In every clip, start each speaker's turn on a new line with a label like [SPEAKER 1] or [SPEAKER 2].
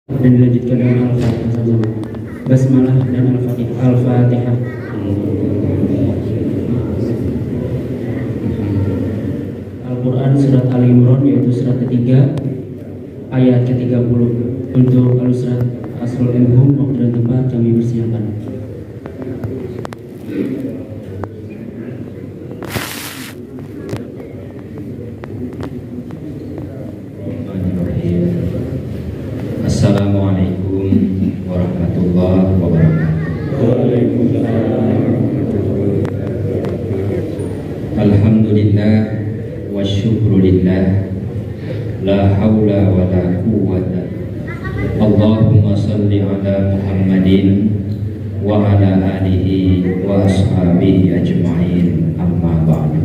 [SPEAKER 1] dan dilanjutkan dengan Al-Fatihah sama-sama. Basmalah dan Al-Fatihah. Al-Quran surat Ali Imran yaitu surat ketiga ayat ke-30. Untuk Al-Ustaz Asrul Enhum waktu dan tempat kami persilakan.
[SPEAKER 2] Assalamualaikum warahmatullahi wabarakatuh. Alhamdulillah wa syukrulillah, la haula wa la quwwata. Allahumma salli ala Muhammadin wa ala alihi wa ashabihi ajma'in, amma ba'du.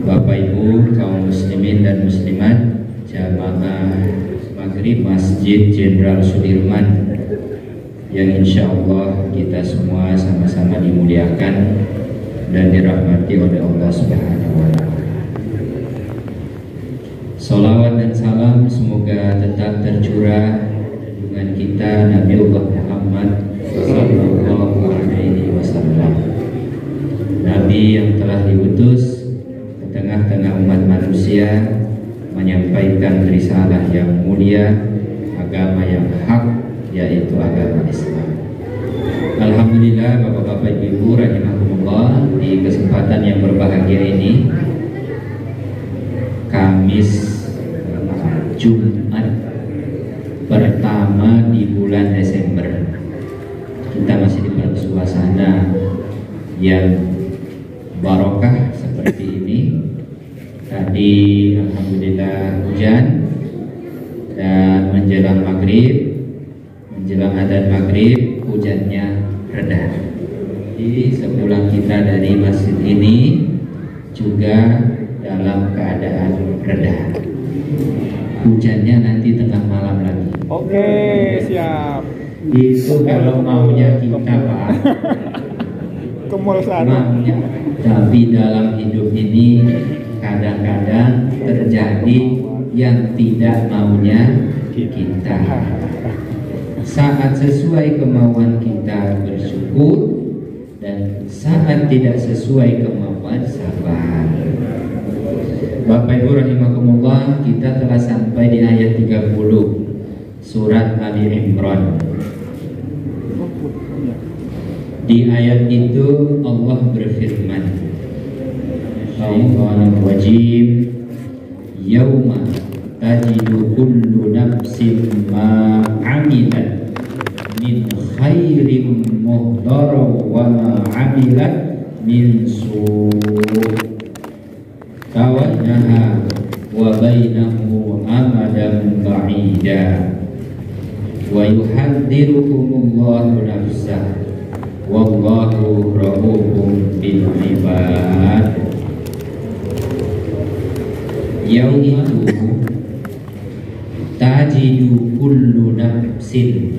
[SPEAKER 2] Bapak Ibu kaum muslimin dan muslimat, jamaah maghrib Masjid Jenderal Sudirman yang insya Allah kita semua sama-sama dimuliakan dan dirahmati oleh Allah Subhanahu wa Ta'ala. Salawat dan salam semoga tetap tercurah dengan kita Nabiullah Muhammad Sallallahu Alaihi Wasallam, Nabi yang telah diutus ke tengah-tengah umat manusia menyampaikan risalah yang mulia, agama yang hak, yaitu agama Islam. Alhamdulillah Bapak-bapak Ibu rahimahumullah, di kesempatan yang berbahagia ini, Kamis Jumat pertama di bulan Desember, kita masih di suasana yang barokah seperti ini. Tadi alhamdulillah hujan, dan menjelang maghrib, menjelang adzan maghrib, hujannya reda. Jadi sepulang kita dari masjid ini juga dalam keadaan reda. Hujannya nanti tengah malam lagi.
[SPEAKER 3] Oke, siap.
[SPEAKER 2] Itu kalau maunya kita, Pak.
[SPEAKER 3] Kemul sana.
[SPEAKER 2] Maunya. Tapi dalam hidup ini kadang-kadang terjadi yang tidak maunya kita. Saat sesuai kemauan kita bersyukur, dan saat tidak sesuai kemauan sabar. Bapak Ibu rahimakumullah, kita telah sampai di ayat 30 surat Ali Imran. Di ayat itu Allah berfirman, Shaitanir rajim, yauma tajidu kullu nafsin ma 'amilat min khairin muhdara wa ma 'amilat min su' tawadnaha wa bainahu amadan ba'ida wa yuhadzirukumullahu nafsah wallahu rahufun bil ibad. Yaum itu tajidu kullu nafsin,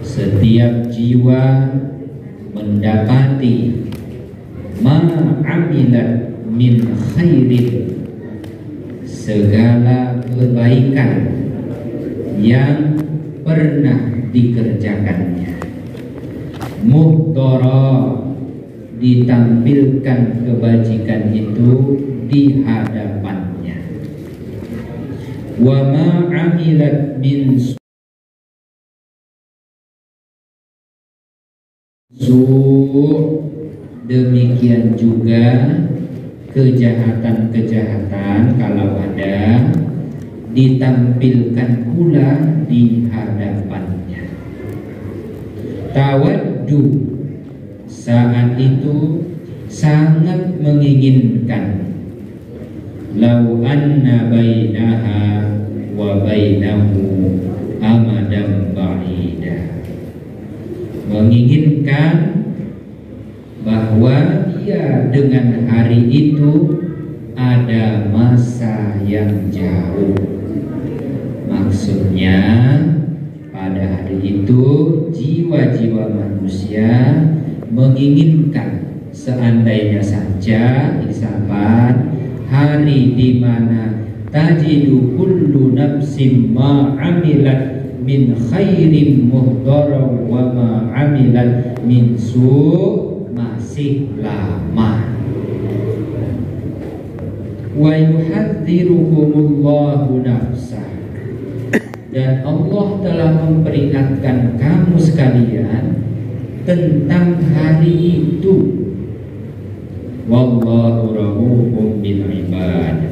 [SPEAKER 2] setiap jiwa mendapati ma amilat min khairin, segala kebaikan yang pernah dikerjakannya, muhdara, ditampilkan kebajikan itu di hadapannya, wa ma amilat min su', demikian juga kejahatan-kejahatan kalau ada ditampilkan pula di hadapannya. Tawaddu, saat itu sangat menginginkan, lau anna bainaha wa bainahu amadan ba'ida, menginginkan bahwa dia dengan hari itu ada masa yang jauh. Maksudnya pada hari itu jiwa-jiwa manusia menginginkan seandainya saja misalkan hari di mana tajidu kullu nafsin ma 'amilat min khairin muhdara wa ma 'amilat min su' masih lama. Wa yuhadzirukumullahu nafsah, dan Allah telah memperingatkan kamu sekalian tentang hari itu. Wallahu rahufum bil ibad,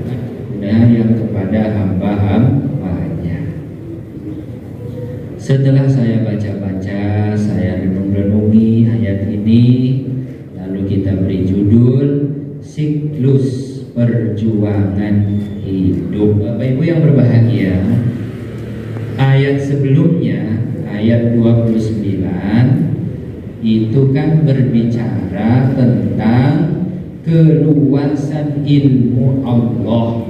[SPEAKER 2] yang kepada hamba-hambanya. Setelah saya baca-baca, saya renung-renungi ayat ini, lalu kita beri judul siklus perjuangan hidup. Bapak Ibu yang berbahagia, ayat sebelumnya, ayat 29 itu kan berbicara tentang keluasan ilmu Allah,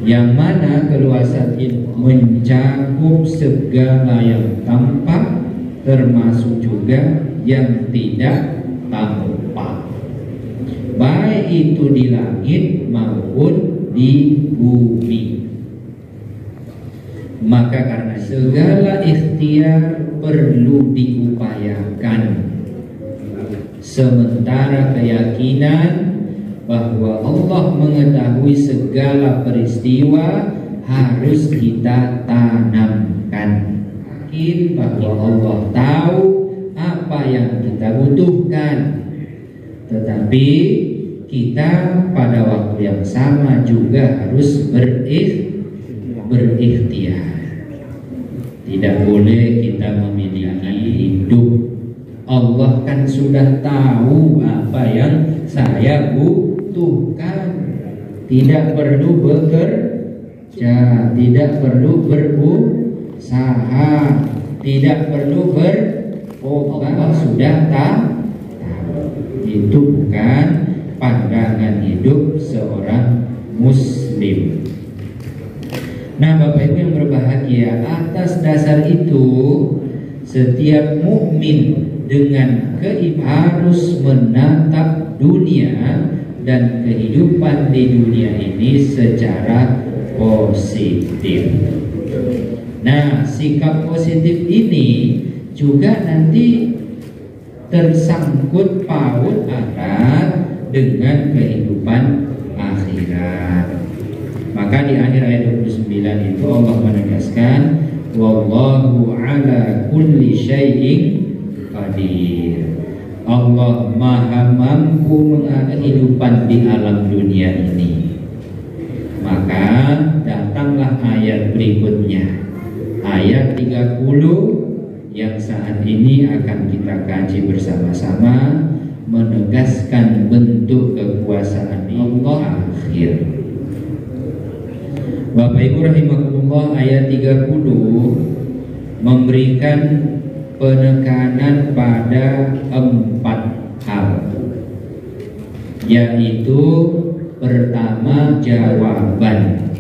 [SPEAKER 2] yang mana keluasan ilmu mencakup segala yang tampak termasuk juga yang tidak tampak, baik itu di langit maupun di bumi. Maka karena segala ikhtiar perlu diupayakan, sementara keyakinan bahwa Allah mengetahui segala peristiwa harus kita tanamkan. Yakin bahwa Allah tahu apa yang kita butuhkan, tetapi kita pada waktu yang sama juga harus berikhtiar. Tidak boleh kita memiliki hidup. Allah kan sudah tahu apa yang saya butuhkan. Tidak perlu bekerja, tidak perlu berusaha, tidak perlu berobat, sudah tahu. Itu bukan pandangan hidup seorang muslim. Nah, Bapak Ibu yang berbahagia, atas dasar itu setiap mukmin dengan harus menatap dunia dan kehidupan di dunia ini secara positif. Nah, sikap positif ini juga nanti tersangkut paut erat dengan kehidupan akhirat. Maka di akhir ayat 29 itu Allah menegaskan, wallahu ala kulli syai'in qadir. Allah maha mampu mengatur kehidupan di alam dunia ini. Maka datanglah ayat berikutnya, ayat 30 yang saat ini akan kita kaji bersama-sama, menegaskan bentuk kekuasaan Allah akhir. Bapak Ibu rahimakumullah, ayat 30 memberikan penekanan pada 4 hal, yaitu pertama jawaban,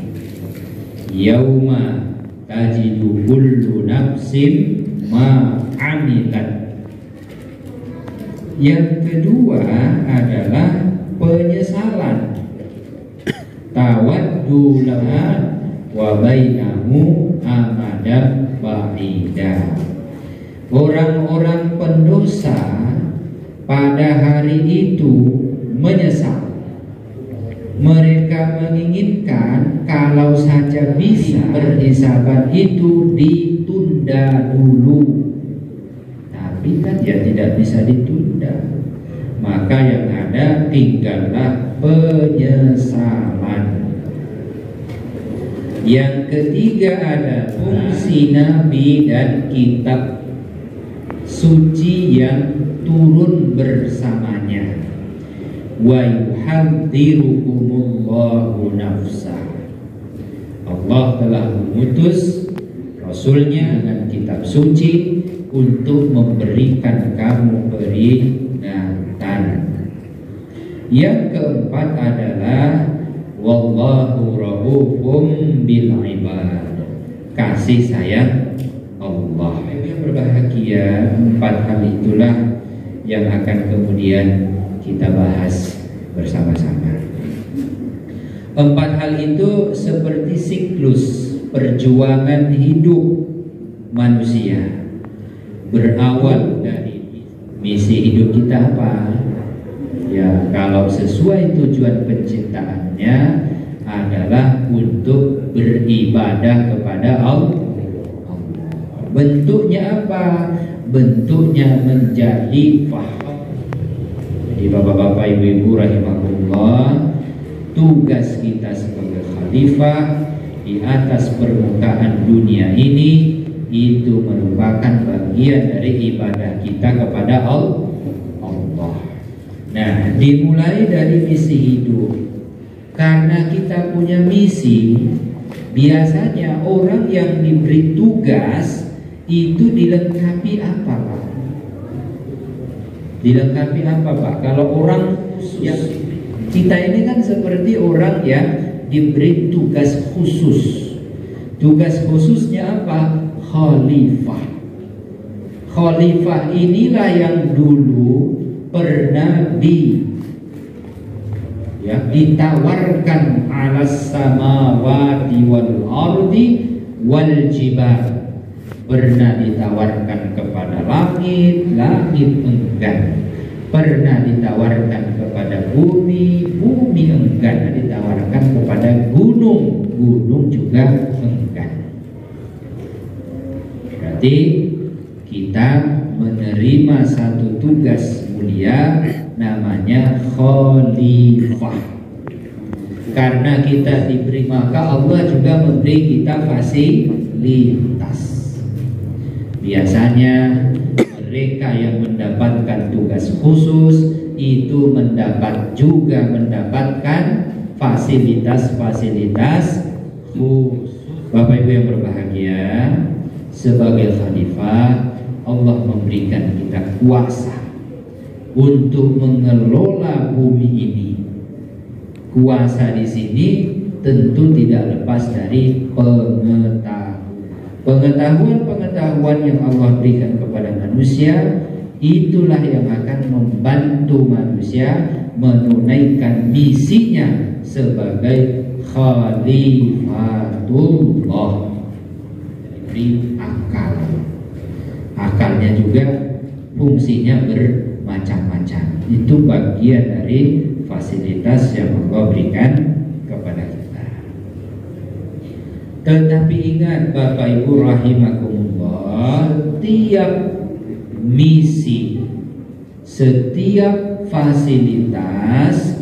[SPEAKER 2] yauma tajidu kullu nafsin ma amilat. Yang kedua adalah penyesalan, tawaddu laha wa bainahu amadan ba'ida. Orang-orang pendosa pada hari itu menyesal. Mereka menginginkan kalau saja bisa perhisaban itu ditunda dulu, tapi kan ya tidak bisa ditunda. Maka yang ada tinggallah penyesalan. Yang ketiga ada fungsi nabi dan kitab suci yang turun bersamanya. Wa yuhadzirukumullahu nafsah. Allah telah mengutus Rasulnya dengan kitab suci untuk memberikan kamu peringatan. Yang keempat adalah wallahu raufum bil ibad, kasih sayang Allah. Yang berbahagia, 4 hal itulah yang akan kemudian kita bahas bersama-sama. Empat hal itu seperti siklus perjuangan hidup manusia. Berawal dari misi hidup kita apa? Ya, kalau sesuai tujuan penciptaannya adalah untuk beribadah kepada Allah. Bentuknya apa? Bentuknya menjadi faham. Jadi bapak-bapak, ibu-ibu rahimahullah, tugas kita sebagai khalifah di atas permukaan dunia ini itu merupakan bagian dari ibadah kita kepada Allah. Nah, dimulai dari misi hidup. Karena kita punya misi, biasanya orang yang diberi tugas itu dilengkapi apa, Pak? Dilengkapi apa, Pak? Kalau orang yang kita ini kan seperti orang yang diberi tugas khusus. Tugas khususnya apa? Khalifah. Khalifah inilah yang dulu pernah ditawarkan alas samawati wal ardi wal jibal. Pernah ditawarkan kepada langit, langit enggan. Pernah ditawarkan kepada bumi, bumi enggan. Ditawarkan kepada gunung, gunung juga enggan. Berarti kita menerima satu tugas mulia namanya khalifah. Karena kita diberi, maka Allah juga memberi kita fasilitas. Biasanya mereka yang mendapatkan tugas khusus itu mendapatkan fasilitas-fasilitas khusus. Bapak Ibu yang berbahagia, sebagai khalifah Allah memberikan kita kuasa untuk mengelola bumi ini. Kuasa di sini tentu tidak lepas dari pengetahuan yang Allah berikan kepada manusia. Itulah yang akan membantu manusia menunaikan misinya sebagai khalifatullah. Diberi akal. Akalnya juga fungsinya bermacam-macam. Itu bagian dari fasilitas yang Allah berikan kepada kita. Tetapi ingat Bapak Ibu rahimakumullah, setiap misi, setiap fasilitas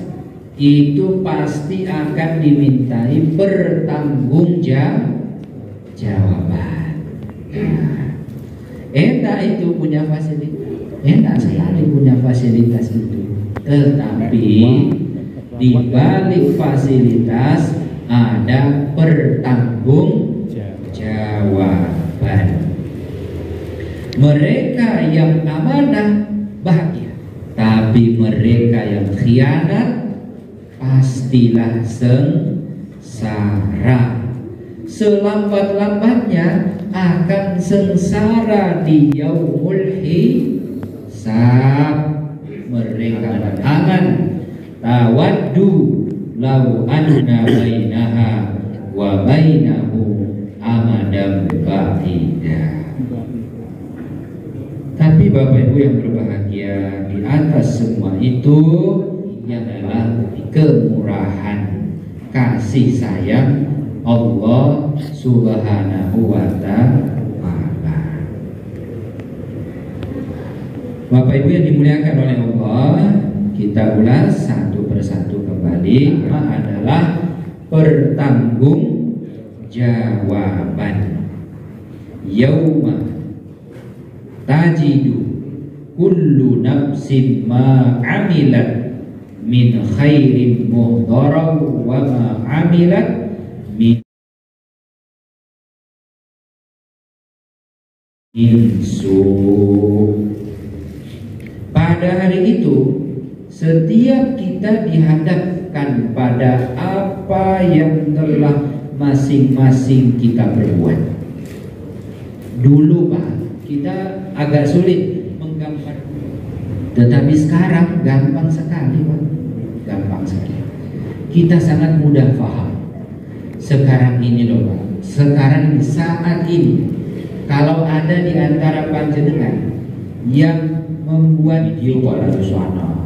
[SPEAKER 2] itu pasti akan dimintai pertanggungjawaban. Enak itu punya fasilitas, enak sekali punya fasilitas itu. Tetapi di balik fasilitas ada pertanggungjawaban. Mereka yang amanah bahagia, tapi mereka yang khianat pastilah sengsara. Selambat-lambatnya akan sengsara di yaumul hisab. Mereka beramal tawaddu law anna bainaha wa bainahu amadam ba'ida. Tapi Bapak Ibu yang berbahagia, di atas semua itu adalah kemurahan, kasih sayang Allah Subhanahu wa ta'ala. Bapak Ibu yang dimuliakan oleh Allah, kita ulas satu persatu kembali. Adalah pertanggungjawaban. Yauma tajidu kullu nafsin ma amilat min khairin muhdara wa ma amilat min insu. Pada hari itu setiap kita dihadapkan pada apa yang telah masing-masing kita perbuat. Dulu Pak, kita agak sulit menggambar, tetapi sekarang gampang sekali Pak, gampang sekali. kita sangat mudah paham. Sekarang ini loh Pak, sekarang ini, saat ini, kalau ada di antara panjenengan yang membuat video pada sana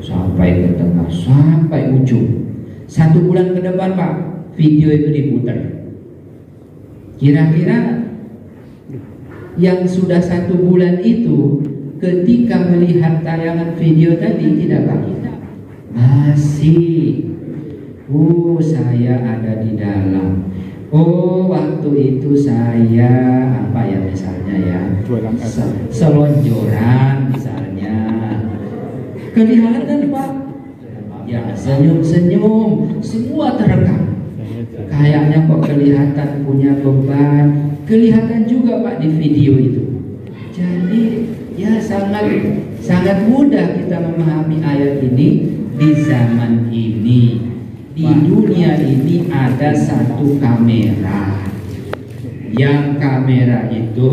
[SPEAKER 2] sampai ke tengah, sampai ujung, 1 bulan ke depan Pak, video itu diputar, kira-kira yang sudah 1 bulan itu ketika melihat tayangan video tadi tidak Pak? Masih. Oh, saya ada di dalam. Oh, waktu itu saya apa ya misalnya ya, selonjoran misalnya. Kelihatan Pak. Ya, senyum-senyum, semua terekam. Kayaknya kok kelihatan punya beban. Kelihatan juga Pak di video itu. Jadi ya sangat mudah kita memahami ayat ini di zaman ini. Di dunia ini ada satu kamera, yang kamera itu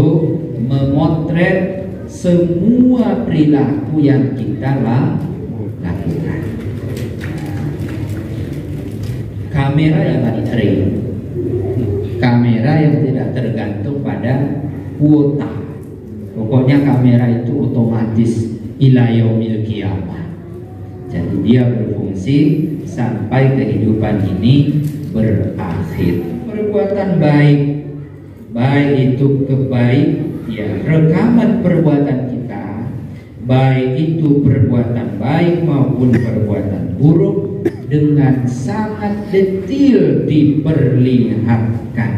[SPEAKER 2] memotret semua perilaku yang kita lakukan. Kamera yang baterai, kamera yang tidak tergantung pada kuota. Pokoknya kamera itu otomatis ila yaumil qiyamah. Jadi dia berfungsi sampai kehidupan ini berakhir. Perbuatan baik, baik itu kebaik, ya rekaman perbuatan kita, baik itu perbuatan baik maupun perbuatan buruk, dengan sangat detail diperlihatkan.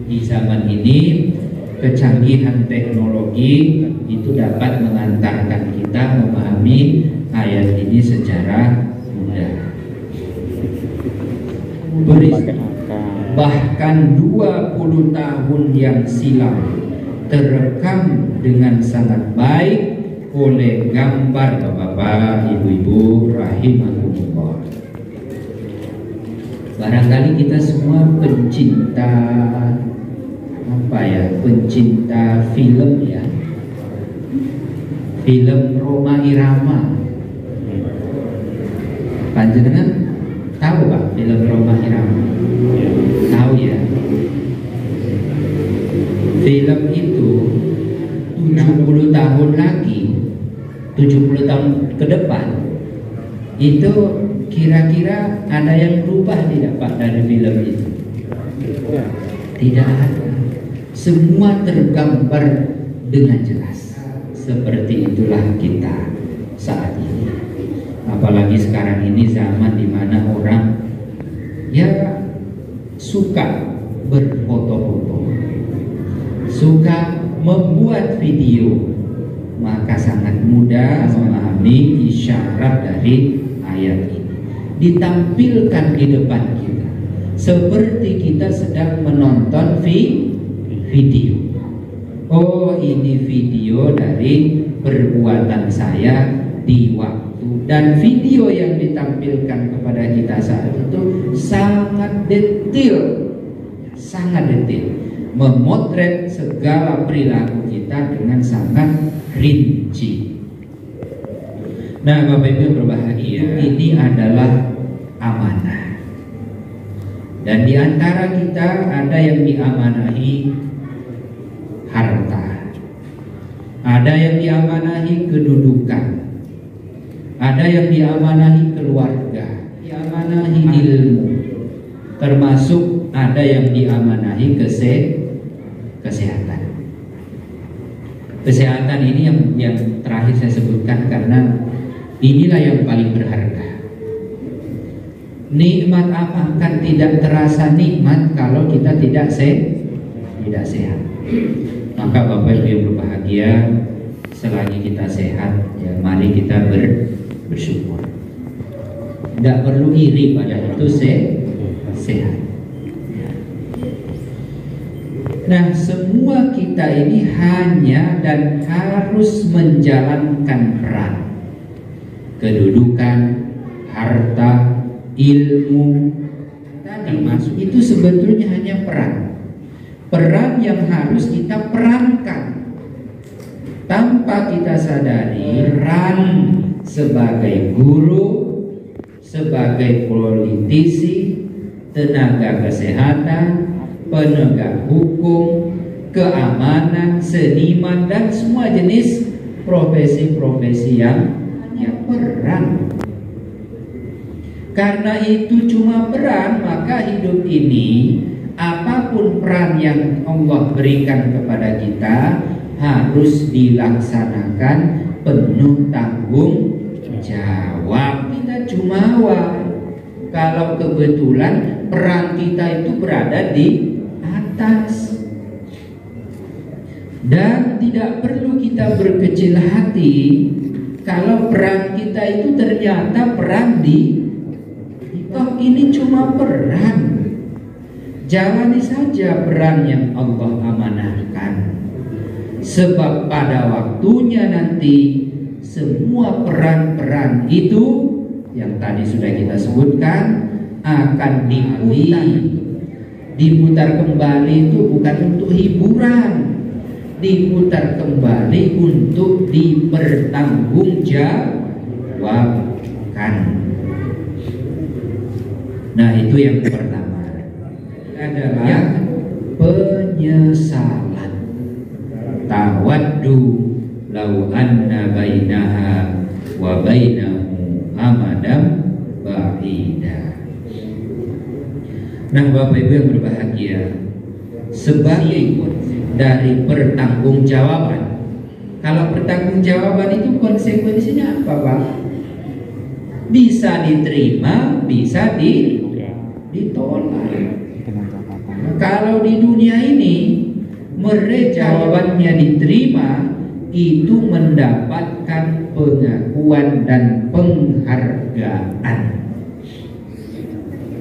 [SPEAKER 2] Di zaman ini kecanggihan teknologi itu dapat mengantarkan kita memahami ayat ini secara mudah. Bahkan 20 tahun yang silam terekam dengan sangat baik oleh gambar Bapak, Ibu-ibu rahimahumullah. Barangkali kita semua pencinta pencinta film ya, film Rhoma Irama. Panjenengan tahu Pak film Rhoma Irama? Tahu ya. Film itu 70 tahun lagi, 70 tahun ke depan, itu kira-kira ada yang berubah tidak Pak dari film itu? Tidak ada. Semua tergambar dengan jelas. Seperti itulah kita saat ini. Apalagi sekarang ini zaman dimana orang ya suka berfoto-foto, suka membuat video, maka sangat mudah memahami isyarat dari ayat ini. Ditampilkan di depan kita seperti kita sedang menonton video. Oh, ini video dari perbuatan saya di waktu, dan video yang ditampilkan kepada kita saat itu sangat detail, memotret segala perilaku kita dengan sangat rinci. Nah, Bapak Ibu yang berbahagia, ini adalah amanah. Dan di antara kita ada yang diamanahi harta, ada yang diamanahi kedudukan, ada yang diamanahi keluarga, diamanahi ilmu, termasuk ada yang diamanahi kesehatan. Kesehatan ini yang terakhir saya sebutkan karena inilah yang paling berharga. Nikmat apa akan tidak terasa nikmat kalau kita tidak sehat. Maka Bapak Ibu yang berbahagia, selagi kita sehat, ya mari kita bersyukur. Tidak perlu iri pada itu sehat. Nah, semua kita ini hanya dan harus menjalankan peran. Kedudukan, harta, ilmu tadi masuk itu sebetulnya hanya peran yang harus kita perankan tanpa kita sadari. Peran sebagai guru, sebagai politisi, tenaga kesehatan, penegak hukum, keamanan, seniman, dan semua jenis profesi-profesi yang perang. Karena itu cuma perang, maka hidup ini apapun peran yang Allah berikan kepada kita harus dilaksanakan penuh tanggung jawab. Kita jumawa kalau kebetulan peran kita itu berada di atas. Dan tidak perlu kita berkecil hati kalau peran kita itu ternyata peran toh ini cuma peran. Jalani saja peran yang Allah amanahkan. Sebab pada waktunya nanti semua peran-peran itu yang tadi sudah kita sebutkan akan diputar kembali. Itu bukan untuk hiburan, diputar kembali untuk dipertanggungjawabkan. Nah, itu yang pertama adalah penyesalan. Tawaddu law anna bainaha wa bainahu amadan ba'ida. Nah, Bapak Ibu yang berbahagia, sebagai dari pertanggungjawaban. Kalau pertanggungjawaban itu konsekuensinya apa, Pak? Bisa diterima, bisa ditolak. Kalau di dunia ini mereka jawabannya diterima, itu mendapatkan pengakuan dan penghargaan.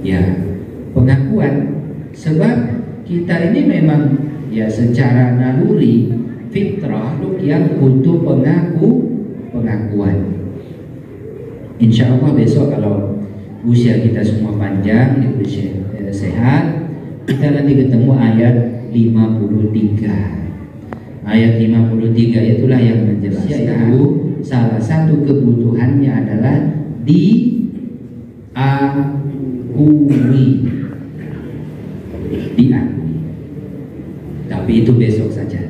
[SPEAKER 2] Ya, pengakuan. Sebab kita ini memang ya secara naluri fitrah yang butuh pengakuan. Insya Allah besok kalau usia kita semua panjang, sehat, kita nanti ketemu ayat 53. Ayat 53 itulah yang menjelaskan, yaitu salah satu kebutuhannya adalah diakui. Tapi itu besok saja.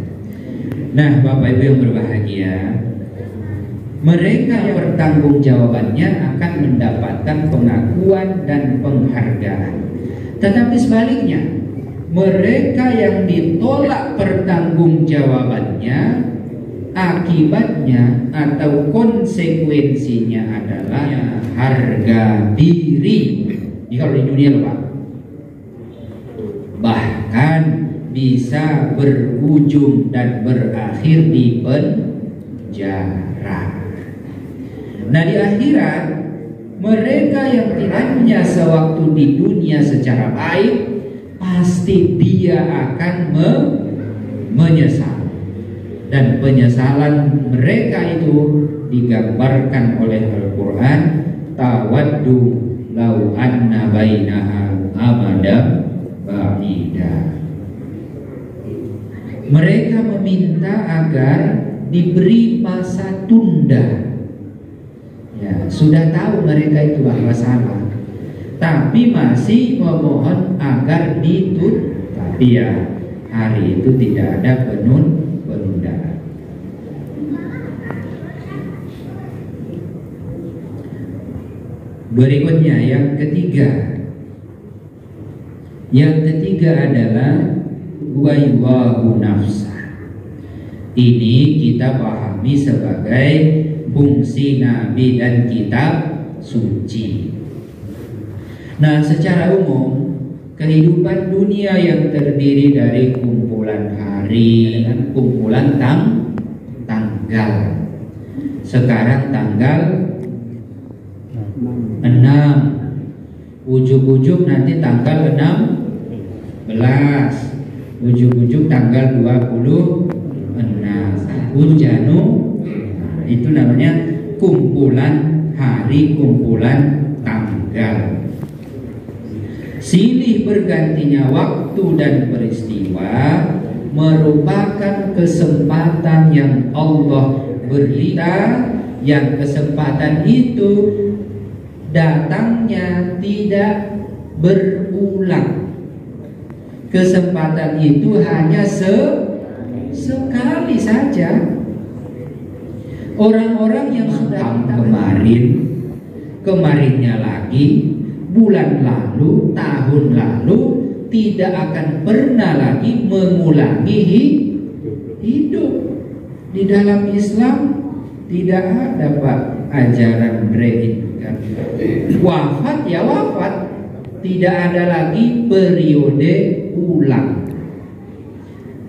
[SPEAKER 2] Nah, Bapak Ibu yang berbahagia, mereka yang pertanggungjawabannya akan mendapatkan pengakuan dan penghargaan. Tetapi sebaliknya, mereka yang ditolak pertanggungjawabannya, akibatnya atau konsekuensinya adalah harga diri. Kalau di dunia lupa, bahkan bisa berujung dan berakhir di penjara. Nah, di akhirat mereka yang tidaknya sewaktu di dunia secara baik, pasti dia akan menyesal. Dan penyesalan mereka itu digambarkan oleh Al-Quran, tawaddu law anna bainaha amadan ba'ida. Mereka meminta agar diberi masa tunda. Ya, sudah tahu mereka itu bahwa salah, tapi masih memohon agar ditunda. Tapi ya, hari itu tidak ada penundaan. Berikutnya yang ketiga. Yang ketiga adalah waiwahu nafsa. Ini kita pahami sebagai fungsi Nabi dan kitab suci. Nah, secara umum kehidupan dunia yang terdiri dari kumpulan hari dan kumpulan tanggal. Sekarang tanggal 6, ujuk-ujuk nanti tanggal 16, ujuk-ujuk tanggal 26, Janu. Itu namanya kumpulan hari, kumpulan tanggal. Silih bergantinya waktu dan peristiwa merupakan kesempatan yang Allah beri, yang kesempatan itu datangnya tidak berulang. Kesempatan itu hanya sekali saja. Orang-orang yang sudah kemarinnya lagi, bulan lalu, tahun lalu, tidak akan pernah lagi mengulangi hidup. Di dalam Islam tidak ada Pak ajaran reinkarnasi. Wafat ya wafat, tidak ada lagi periode ulang.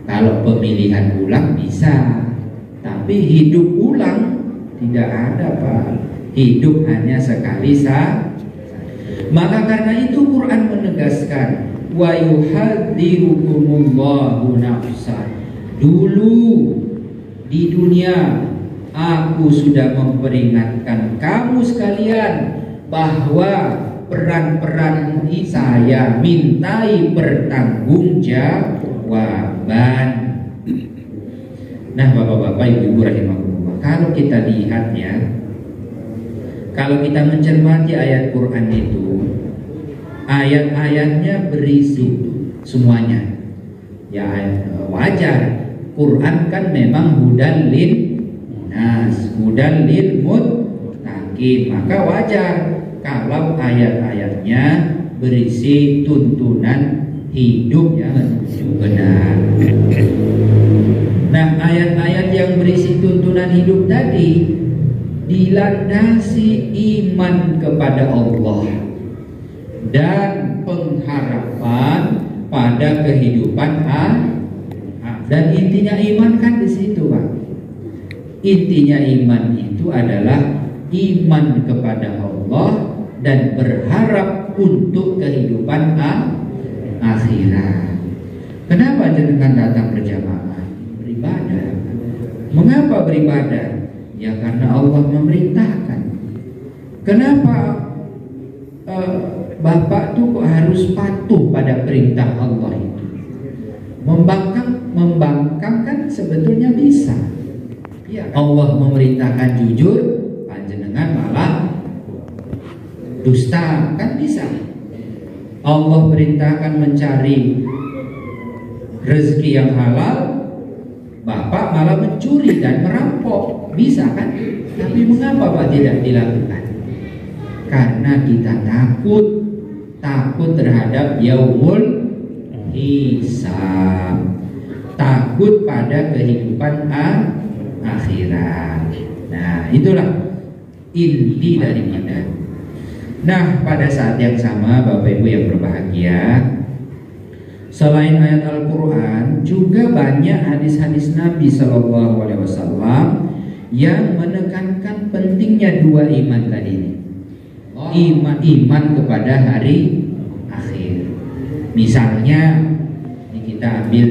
[SPEAKER 2] Kalau pemilihan ulang bisa, tapi hidup ulang tidak ada Pak. Hidup hanya sekali saja. Maka karena itu Quran menegaskan, wa yuhadzirukumullahu nafsa. Dulu di dunia aku sudah memperingatkan kamu sekalian bahwa peran-peran saya mintai pertanggungjawaban. Nah, Bapak-bapak, Ibu-ibu rahimahullah, kalau kita lihat ya, kalau kita mencermati ayat Quran itu, ayat-ayatnya berisi semuanya. Ya wajar. Quran kan memang hudan lin nas, hudan lil muttaqin. Maka wajar kalau ayat-ayatnya berisi tuntunan hidup yang benar. Nah, ayat-ayat yang berisi tuntunan hidup tadi dilandasi iman kepada Allah dan pengharapan pada kehidupan dan intinya iman kan di situ Pak. Intinya iman itu adalah iman kepada Allah dan berharap untuk kehidupan akhirat. Kenapa jenengan datang berjamaah? Beribadah. Mengapa beribadah? Ya karena Allah memerintahkan. Kenapa Bapak tuh kok harus patuh pada perintah Allah itu? Membangkang kan sebetulnya bisa. Ya, Allah memerintahkan jujur, panjenengan malah dusta kan bisa. Allah perintahkan mencari rezeki yang halal, Bapak malah mencuri dan merampok, bisa kan? Tapi mengapa Pak tidak dilakukan? Karena kita takut terhadap yaumul hisab, takut pada kehidupan akhirat. Nah, itulah inti dari kita. Nah, pada saat yang sama Bapak Ibu yang berbahagia, selain ayat Al-Quran, juga banyak hadis-hadis Nabi Sallallahu Alaihi Wasallam yang menekankan pentingnya dua iman tadi ini. Iman kepada hari akhir. Misalnya, ini kita ambil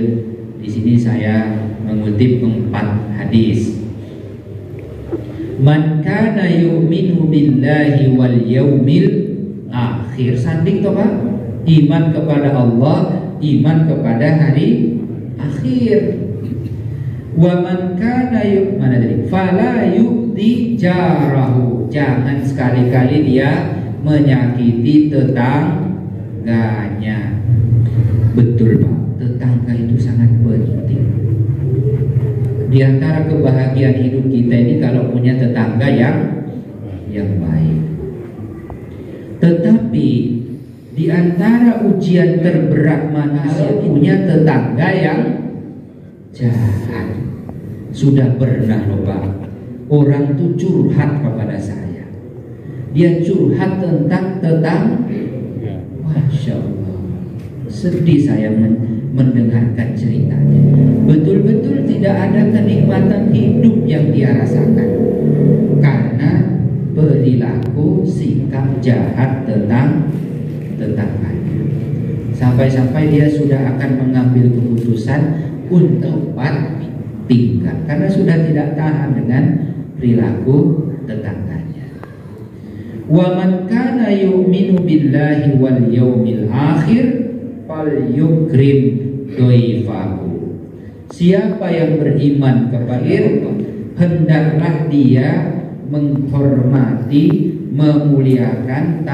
[SPEAKER 2] di sini saya mengutip 4 hadis. Man kana yu'minu billahi wal yaumil akhir. Sanding toh Pak? Iman kepada Allah, iman kepada hari akhir. Wa man kana mana tadi? Fala yu'ti jarahu. Jangan sekali-kali dia menyakiti tetangganya. Betul Pak, tetangga itu sangat penting. Di antara kebahagiaan hidup kita ini kalau punya tetangga yang baik. Tetapi di antara ujian terberat manusia punya tetangga yang jahat. Sudah pernah loh Pak, orang itu curhat kepada saya. Dia curhat tentang Masya Allah, sedih saya mendengarkan ceritanya. Betul-betul tidak ada kenikmatan hidup yang dia rasakan karena perilaku sikap jahat tentang tetangganya. Sampai-sampai dia sudah akan mengambil keputusan untuk tinggal karena sudah tidak tahan dengan perilaku tetangganya. Wa man kana yu'minu billahi wal yaumil akhir falyukrim dhaifahu. Siapa yang beriman kepada Allah, hendaklah dia menghormati memuliakan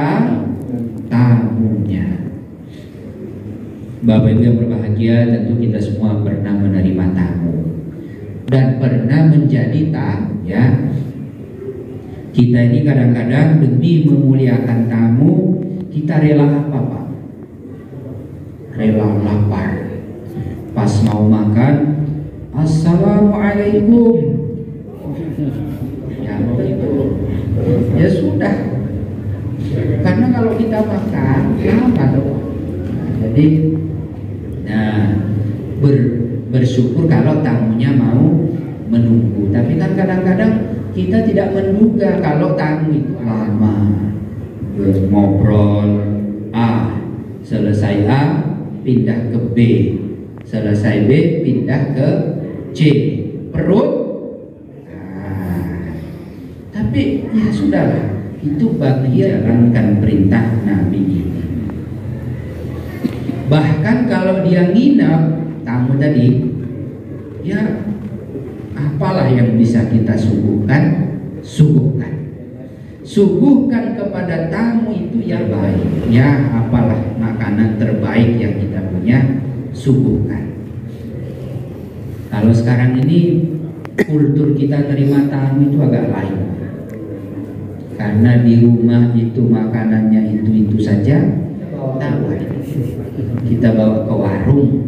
[SPEAKER 2] tamunya. Bapak Ibu yang berbahagia, tentu kita semua pernah menerima tamu dan pernah menjadi tamu, ya. Kita ini kadang-kadang demi memuliakan tamu, kita rela apa, Pak? Rela lapar. Pas mau makan, Assalamualaikum. Ya begitu. Ya sudah. Karena kalau kita makan, lama dong. Jadi, bersyukur kalau tamunya mau menunggu. Tapi kan kadang-kadang kita tidak menduga kalau tamu itu lama ngobrol. Selesai A pindah ke B, selesai B pindah ke C, perut. Tapi ya sudahlah, itu bagian jalankan perintah Nabi ini. Bahkan kalau dia nginap tamu tadi, ya apalah yang bisa kita suguhkan, suguhkan kepada tamu itu yang baik. Ya apalah makanan terbaik yang kita punya, suguhkan. Kalau sekarang ini kultur kita terima tamu itu agak lain. Karena di rumah itu makanannya itu saja, kita bawa ke warung.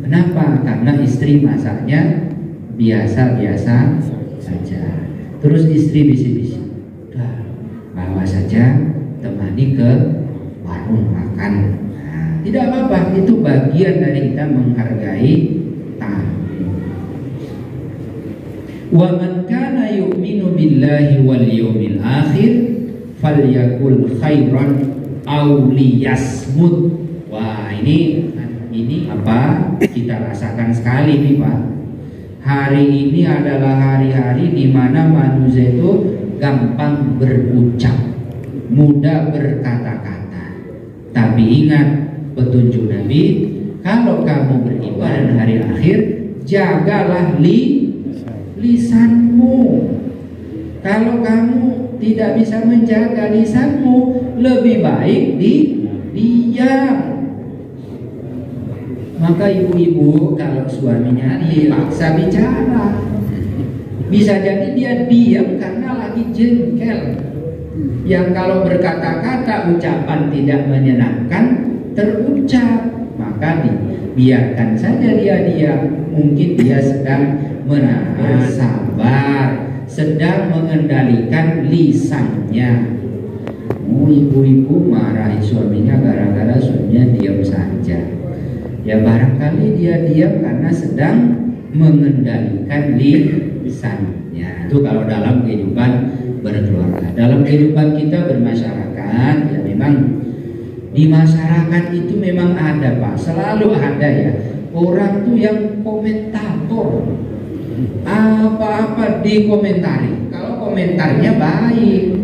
[SPEAKER 2] Kenapa? Karena istri masaknya biasa-biasa saja. Terus istri bisik-bisik, bawa saja, temani ke warung makan. Tidak apa-apa, itu bagian dari kita menghargai tamu. Wa man kana yu'minu billahi wal yawmil akhir falyakul khairan aw liyasmut. Wah, ini apa kita rasakan sekali nih, Pak. Hari ini adalah hari-hari di mana manusia itu gampang berucap, mudah berkata-kata. Tapi ingat petunjuk Nabi, kalau kamu beribadah hari akhir, jagalah lisanmu. Kalau kamu tidak bisa menjaga lisanmu, lebih baik diam. Maka ibu-ibu kalau suaminya dipaksa bicara, bisa jadi dia diam karena lagi jengkel. Yang kalau berkata-kata ucapan tidak menyenangkan terucap, maka biarkan saja dia diam. Mungkin dia sedang menahan sabar, sedang mengendalikan lisannya. Ibu-ibu marahi suaminya gara-gara suaminya diam saja. Ya barangkali dia diam karena sedang mengendalikan lisannya. Itu kalau dalam kehidupan berkeluarga. Dalam kehidupan kita bermasyarakat, ya memang di masyarakat itu memang ada, Pak. Selalu ada ya orang tuh yang komentator. Apa-apa dikomentari. Kalau komentarnya baik.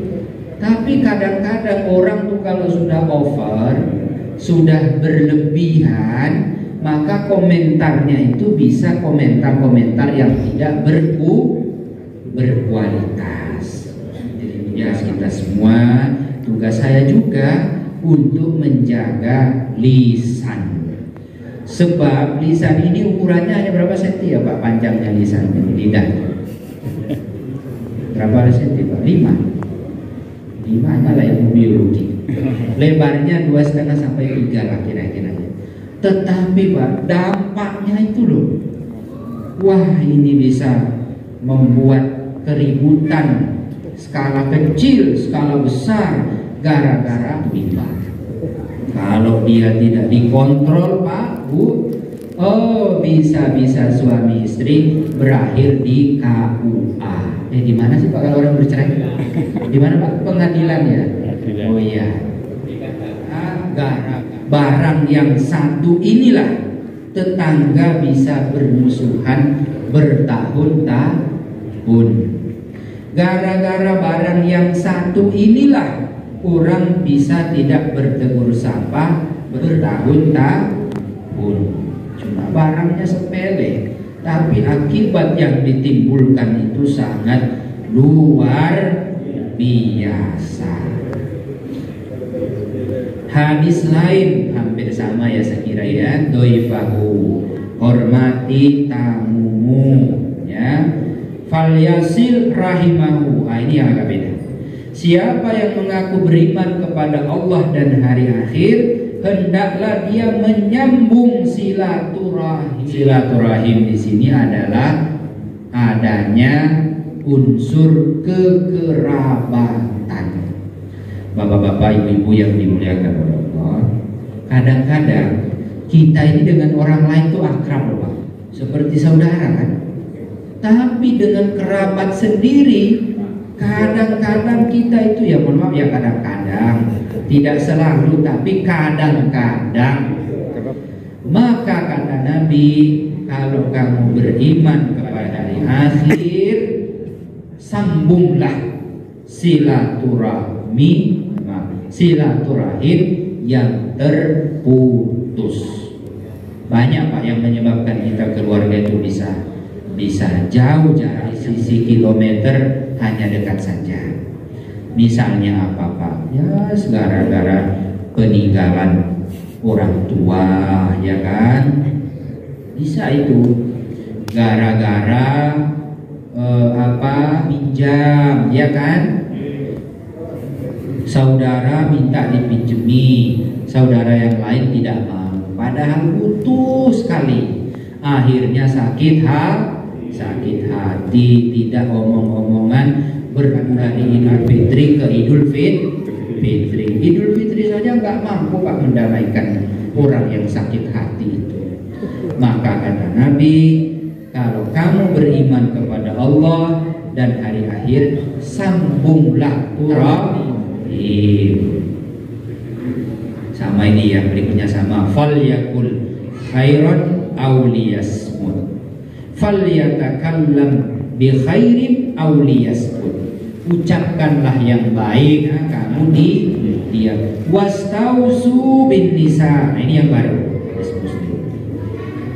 [SPEAKER 2] Tapi kadang-kadang orang tuh kalau sudah over, sudah berlebihan, maka komentarnya itu bisa komentar-komentar yang tidak berkualitas. Jadi tugas kita semua, tugas saya juga untuk menjaga lisan. Sebab lisan ini ukurannya hanya berapa senti ya Pak, panjangnya lisan lidah? Berapa senti Pak? 5 adalah ilmu biologi. Lebarnya 2,5 sampai 3 lah kira-kira. Tetapi Pak, dampaknya itu loh, wah ini bisa membuat keributan skala kecil, skala besar, gara-gara limbah. Kalau dia tidak dikontrol Pak, Bu, bisa-bisa suami istri berakhir di KUA. Di mana sih Pak kalau orang bercerai? Di mana Pak? Pengadilan ya. Oh iya. Barang yang satu inilah tetangga bisa bermusuhan bertahun-tahun. Gara-gara barang yang satu inilah orang bisa tidak bertegur sapa bertahun-tahun. Cuma barangnya sepele, tapi akibat yang ditimbulkan itu sangat luar biasa. Hadis lain hampir sama ya saya kira ya, doifahu, hormati tamumu ya, falyasil rahimahu. Ini yang agak beda. Siapa yang mengaku beriman kepada Allah dan hari akhir, hendaklah dia menyambung silaturahim. Silaturahim di sini adalah adanya unsur kekerabatan. Bapak-bapak, ibu-ibu yang dimuliakan oleh Allah, kadang-kadang kita ini dengan orang lain itu akrab loh Pak, seperti saudara kan. Tapi dengan kerabat sendiri, kadang-kadang kita itu ya mohon maaf ya, kadang-kadang, tidak selalu, tapi kadang-kadang. Maka kata Nabi, kalau kamu beriman kepada hari akhir, sambunglah silaturahim yang terputus. Banyak Pak yang menyebabkan kita keluarga itu bisa jauh dari sisi kilometer hanya dekat saja. Misalnya apa Pak? Ya gara-gara peninggalan orang tua ya kan. Bisa itu gara-gara pinjam ya kan. Saudara minta dipinjemi, saudara yang lain tidak mau, padahal butuh sekali. Akhirnya sakit hati, tidak omong-omongan dari Idul Fitri ke Idul Fitri. Idul Fitri saja nggak mampu Pak mendamaikan orang yang sakit hati itu. Maka kata Nabi, kalau kamu beriman kepada Allah dan hari akhir, sambunglah rahim. Sama ini yang berikutnya sama, falyakul khairan aw liyasmut, falyatakallam bi khairin aw liyasmut. Ucapkanlah yang baik, kamu diam. Wastausu bin nisa. Ini yang baru.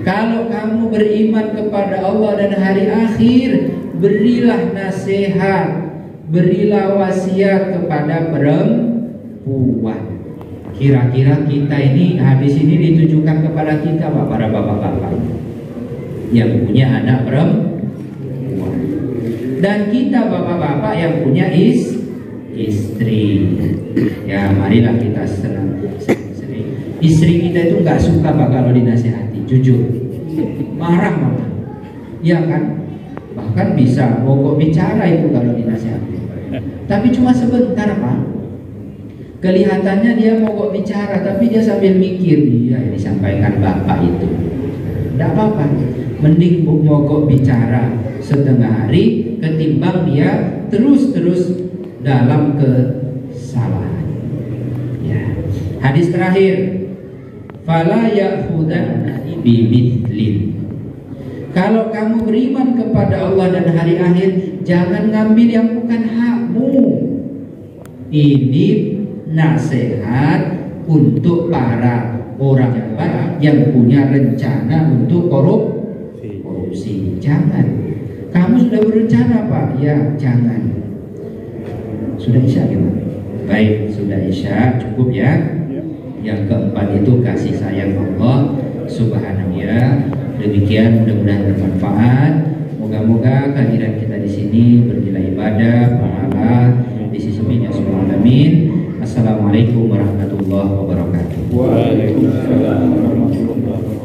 [SPEAKER 2] Kalau kamu beriman kepada Allah dan hari akhir, berilah nasihat, berilah wasiat kepada perempuan. Kira-kira kita ini, hadis ini ditujukan kepada kita Pak, para bapak-bapak yang punya anak perempuan, dan kita bapak-bapak yang punya istri. Ya marilah kita senang. Istri kita itu nggak suka Pak kalau dinasihati, jujur, marah. Ya kan? Bahkan bisa mogok bicara itu kalau dinasihati. Tapi cuma sebentar Pak. Kelihatannya dia mogok bicara, tapi dia sambil mikir, iya yang disampaikan bapak itu. Tidak apa-apa, mending mogok bicara setengah hari ketimbang dia terus-terus dalam kesalahan. Ya. Hadis terakhir, fala ya'khudanna bimithli. Kalau kamu beriman kepada Allah dan hari akhir, jangan ngambil yang bukan hakmu. Ini nasihat untuk para orang yang punya rencana untuk korupsi. Jangan. Kamu sudah berencana Pak? Ya, jangan. Sudah Isya gimana? Baik, sudah Isya, cukup ya. Yang keempat itu kasih sayang Allah Subhanahu ya. Demikian, mudah-mudahan bermanfaat. Moga-moga kehadiran kita di sini bernilai ibadah, pahala di sisi Allah Subhanahu wa taala. Assalamualaikum warahmatullahi wabarakatuh.
[SPEAKER 3] Waalaikumsalam warahmatullahi wabarakatuh.